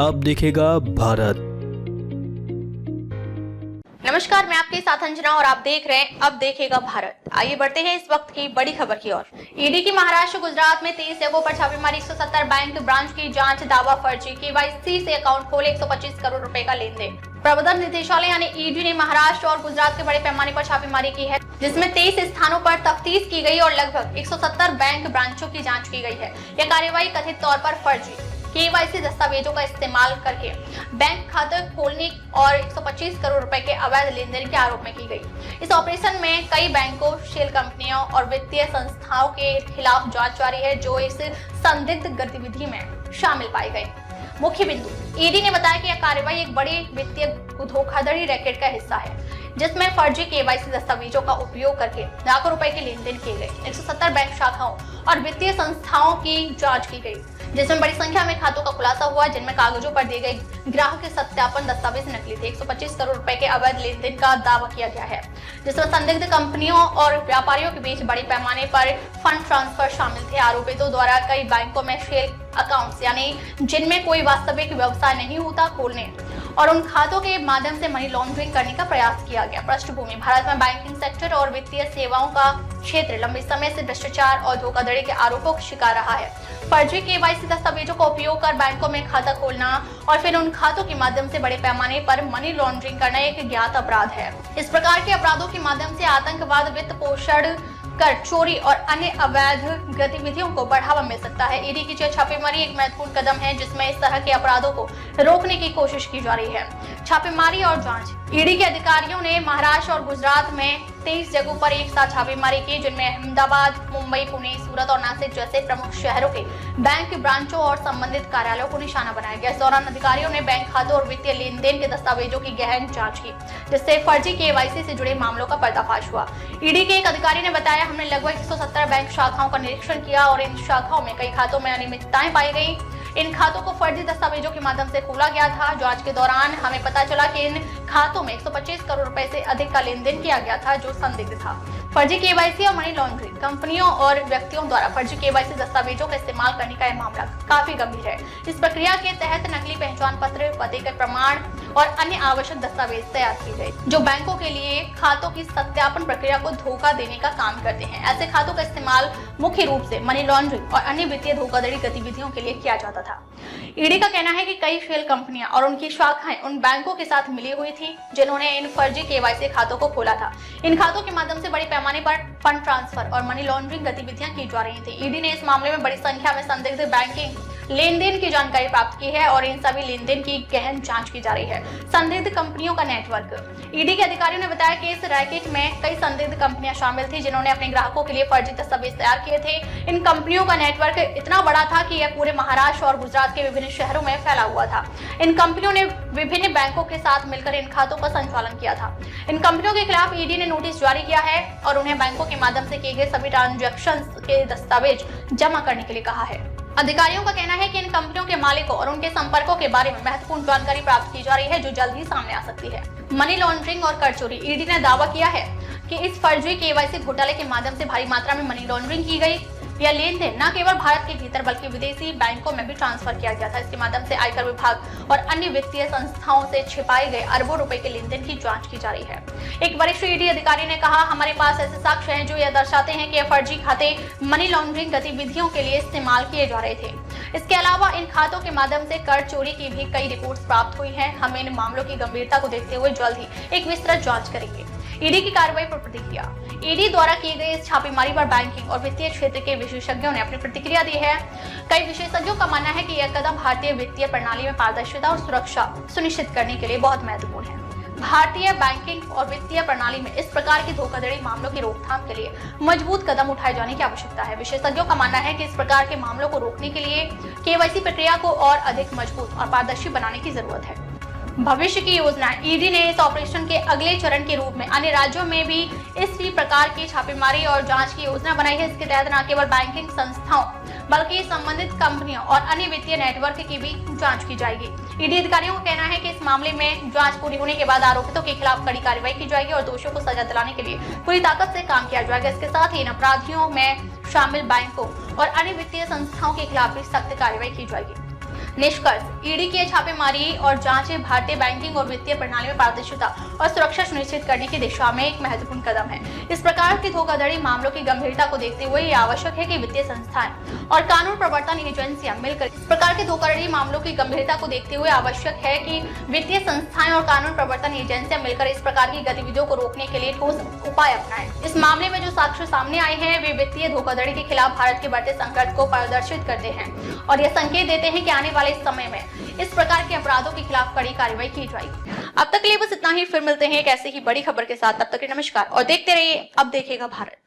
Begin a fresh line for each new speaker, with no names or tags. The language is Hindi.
अब देखेगा भारत।
नमस्कार, मैं आपके साथ अंजना और आप देख रहे हैं अब देखेगा भारत। आइए बढ़ते हैं इस वक्त की बड़ी खबर की ओर। ईडी की महाराष्ट्र गुजरात में 23 जगहों पर छापेमारी, 170 बैंक ब्रांच की जांच, दावा फर्जी, केवाईसी से अकाउंट खोले, 125 करोड़ रुपए का लेन देन। प्रवर्तन निदेशालय यानी ईडी ने महाराष्ट्र और गुजरात के बड़े पैमाने पर छापेमारी की है, जिसमें 23 स्थानों पर तफ्तीश की गई और लगभग 170 बैंक ब्रांचों की जाँच की गई है। यह कार्रवाई कथित तौर पर फर्जी केवाईसी दस्तावेजों का इस्तेमाल करके बैंक खाता खोलने और 125 करोड़ रुपए के अवैध लेन देन के आरोप में की गई। इस ऑपरेशन में कई बैंकों, शेल कंपनियों और वित्तीय संस्थाओं के खिलाफ जांच जारी है, जो इस संदिग्ध गतिविधि में शामिल पाए गए। मुख्य बिंदु, ईडी ने बताया कि यह कार्रवाई एक बड़ी वित्तीय धोखाधड़ी रैकेट का हिस्सा है, जिसमें फर्जी केवाईसी दस्तावेजों का उपयोग करके लाखों रुपए के लेन देन किए गए। 170 बैंक शाखाओं और वित्तीय संस्थाओं की जांच की गई, जिसमें बड़ी संख्या में खातों का खुलासा हुआ, जिनमें कागजों पर दिए गए ग्राहक के सत्यापन दस्तावेज नकली थे। 125 करोड़ रुपए के अवैध लेन देन का दावा किया गया है, जिसमें संदिग्ध कंपनियों और व्यापारियों के बीच बड़े पैमाने पर फंड ट्रांसफर शामिल थे। आरोपितों द्वारा कई बैंकों में शेल अकाउंट्स यानी जिनमें कोई वास्तविक व्यवसाय नहीं होता खोलने और उन खातों के माध्यम से मनी लॉन्ड्रिंग करने का प्रयास किया गया। पृष्ठभूमि, भारत में बैंकिंग सेक्टर और वित्तीय सेवाओं का क्षेत्र लंबे समय से भ्रष्टाचार और धोखाधड़ी के आरोपों का शिकार रहा है। फर्जी केवाईसी दस्तावेजों का उपयोग कर बैंकों में खाता खोलना और फिर उन खातों के माध्यम से बड़े पैमाने पर मनी लॉन्ड्रिंग करना एक ज्ञात अपराध है। इस प्रकार के अपराधों के माध्यम से आतंकवाद, वित्त पोषण कर चोरी और अन्य अवैध गतिविधियों को बढ़ावा मिल सकता है। ईडी की छापेमारी एक महत्वपूर्ण कदम है, जिसमें इस तरह के अपराधों को रोकने की कोशिश की जा रही है। छापेमारी और जांच, ईडी के अधिकारियों ने महाराष्ट्र और गुजरात में 23 जगहों पर एक साथ छापेमारी की, जिनमें अहमदाबाद, मुंबई, पुणे, सूरत और नासिक जैसे प्रमुख शहरों के बैंक ब्रांचों और संबंधित कार्यालयों को निशाना बनाया गया। इस दौरान अधिकारियों ने बैंक खातों और वित्तीय लेन देन के दस्तावेजों की गहन जांच की, जिससे फर्जी केवाईसी से जुड़े मामलों का पर्दाफाश हुआ। ईडी के एक अधिकारी ने बताया, हमने लगभग 170 बैंक शाखाओं का निरीक्षण किया और इन शाखाओं में कई खातों में अनियमितताएं पाई गई। इन खातों को फर्जी दस्तावेजों के माध्यम से खोला गया था। जांच के दौरान हमें पता चला कि इन खातों में 125 करोड़ रुपए से अधिक का लेन देन किया गया था, जो संदिग्ध था। फर्जी केवाईसी और मनी लॉन्ड्रिंग, कंपनियों और व्यक्तियों द्वारा फर्जी केवाईसी दस्तावेजों का इस्तेमाल करने का यह मामला काफी गंभीर है। इस प्रक्रिया के तहत नकली पहचान पत्र, पते के प्रमाण और अन्य आवश्यक दस्तावेज तैयार किए गए, जो बैंकों के लिए खातों की सत्यापन प्रक्रिया को धोखा देने का काम करते हैं। ऐसे खातों का इस्तेमाल मुख्य रूप से मनी लॉन्ड्रिंग और अन्य वित्तीय धोखाधड़ी गतिविधियों के लिए किया जाता था। ईडी का कहना है कि कई शेल कंपनियां और उनकी शाखाएं उन बैंकों के साथ मिली हुई थी, जिन्होंने इन फर्जी केवाईसी खातों को खोला था। इन खातों के माध्यम से बड़े पैमाने पर फंड ट्रांसफर और मनी लॉन्ड्रिंग गतिविधियां की जा रही थी। ईडी ने इस मामले में बड़ी संख्या में संदिग्ध बैंकिंग लेन देन की जानकारी प्राप्त की है और इन सभी लेन देन की गहन जांच की जा रही है। संदिग्ध कंपनियों का नेटवर्क, ईडी के अधिकारियों ने बताया कि इस रैकेट में कई संदिग्ध कंपनियां शामिल थी, जिन्होंने अपने ग्राहकों के लिए फर्जी दस्तावेज तैयार किए थे। इन कंपनियों का नेटवर्क इतना बड़ा था कि यह पूरे महाराष्ट्र और गुजरात के विभिन्न शहरों में फैला हुआ था। इन कंपनियों ने विभिन्न बैंकों के साथ मिलकर इन खातों का संचालन किया था। इन कंपनियों के खिलाफ ईडी ने नोटिस जारी किया है और उन्हें बैंकों के माध्यम से किए गए सभी ट्रांजैक्शन के दस्तावेज जमा करने के लिए कहा है। अधिकारियों का कहना है कि इन कंपनियों के मालिकों और उनके संपर्कों के बारे में महत्वपूर्ण जानकारी प्राप्त की जा रही है, जो जल्द ही सामने आ सकती है। मनी लॉन्ड्रिंग और कर चोरी, ईडी ने दावा किया है कि इस फर्जी केवाईसी घोटाले के माध्यम से भारी मात्रा में मनी लॉन्ड्रिंग की गई। यह लेन देन न केवल भारत के भीतर बल्कि विदेशी बैंकों में भी ट्रांसफर किया गया था। इसके माध्यम से आयकर विभाग और अन्य वित्तीय संस्थाओं से छिपाए गए अरबों रुपए के लेन देन की जांच की जा रही है। एक वरिष्ठ ईडी अधिकारी ने कहा, हमारे पास ऐसे साक्ष्य हैं जो यह दर्शाते हैं कि यह फर्जी खाते मनी लॉन्ड्रिंग गतिविधियों के लिए इस्तेमाल किए जा रहे थे। इसके अलावा इन खातों के माध्यम से कर चोरी की भी कई रिपोर्ट्स प्राप्त हुई हैं। हम इन मामलों की गंभीरता को देखते हुए जल्द ही एक विस्तृत जांच करेंगे। ईडी की कार्रवाई पर प्रतिक्रिया, ईडी द्वारा की गई इस छापेमारी पर बैंकिंग और वित्तीय क्षेत्र के विशेषज्ञों ने अपनी प्रतिक्रिया दी है। कई विशेषज्ञों का मानना है कि यह कदम भारतीय वित्तीय प्रणाली में पारदर्शिता और सुरक्षा सुनिश्चित करने के लिए बहुत महत्वपूर्ण है। भारतीय बैंकिंग और वित्तीय प्रणाली में इस प्रकार की धोखाधड़ी मामलों की रोकथाम के लिए मजबूत कदम उठाए जाने की आवश्यकता है। विशेषज्ञों का मानना है कि इस प्रकार के मामलों को रोकने के लिए केवाईसी प्रक्रिया को और अधिक मजबूत और पारदर्शी बनाने की जरूरत है। भविष्य की योजना, ईडी ने इस ऑपरेशन के अगले चरण के रूप में अन्य राज्यों में भी इसी प्रकार की छापेमारी और जांच की योजना बनाई है। इसके तहत न केवल बैंकिंग संस्थाओं बल्कि संबंधित कंपनियों और अन्य वित्तीय नेटवर्क की भी जांच की जाएगी। ईडी अधिकारियों का कहना है कि इस मामले में जांच पूरी होने के बाद आरोपितों के खिलाफ कड़ी कार्रवाई की जाएगी और दोषियों को सजा दिलाने के लिए पूरी ताकत से काम किया जाएगा। इसके साथ ही इन अपराधियों में शामिल बैंकों और अन्य वित्तीय संस्थाओं के खिलाफ भी सख्त कार्रवाई की जाएगी। निष्कर्ष, ईडी की छापेमारी और जांचें भारतीय बैंकिंग और वित्तीय प्रणाली में पारदर्शिता और सुरक्षा सुनिश्चित करने की दिशा में एक महत्वपूर्ण कदम है। इस प्रकार की धोखाधड़ी मामलों की गंभीरता को देखते हुए ये आवश्यक है कि वित्तीय संस्थाएं और कानून प्रवर्तन एजेंसियां मिलकर इस प्रकार के धोखाधड़ी मामलों की गंभीरता को देखते हुए आवश्यक है कि वित्तीय संस्थाएं और कानून प्रवर्तन एजेंसियां मिलकर इस प्रकार की गतिविधियों को रोकने के लिए ठोस उपाय अपनाएं। इस मामले में जो साक्ष्य सामने आए हैं वे वित्तीय धोखाधड़ी के खिलाफ भारत के बढ़ते संकट को प्रदर्शित करते हैं और यह संकेत देते हैं कि आने वाले समय में इस प्रकार के अपराधों के खिलाफ कड़ी कार्रवाई की जाएगी। अब तक के लिए बस इतना ही, फिर मिलते हैं एक ऐसे ही बड़ी खबर के साथ। तब तक के नमस्कार और देखते रहिए अब देखेगा भारत।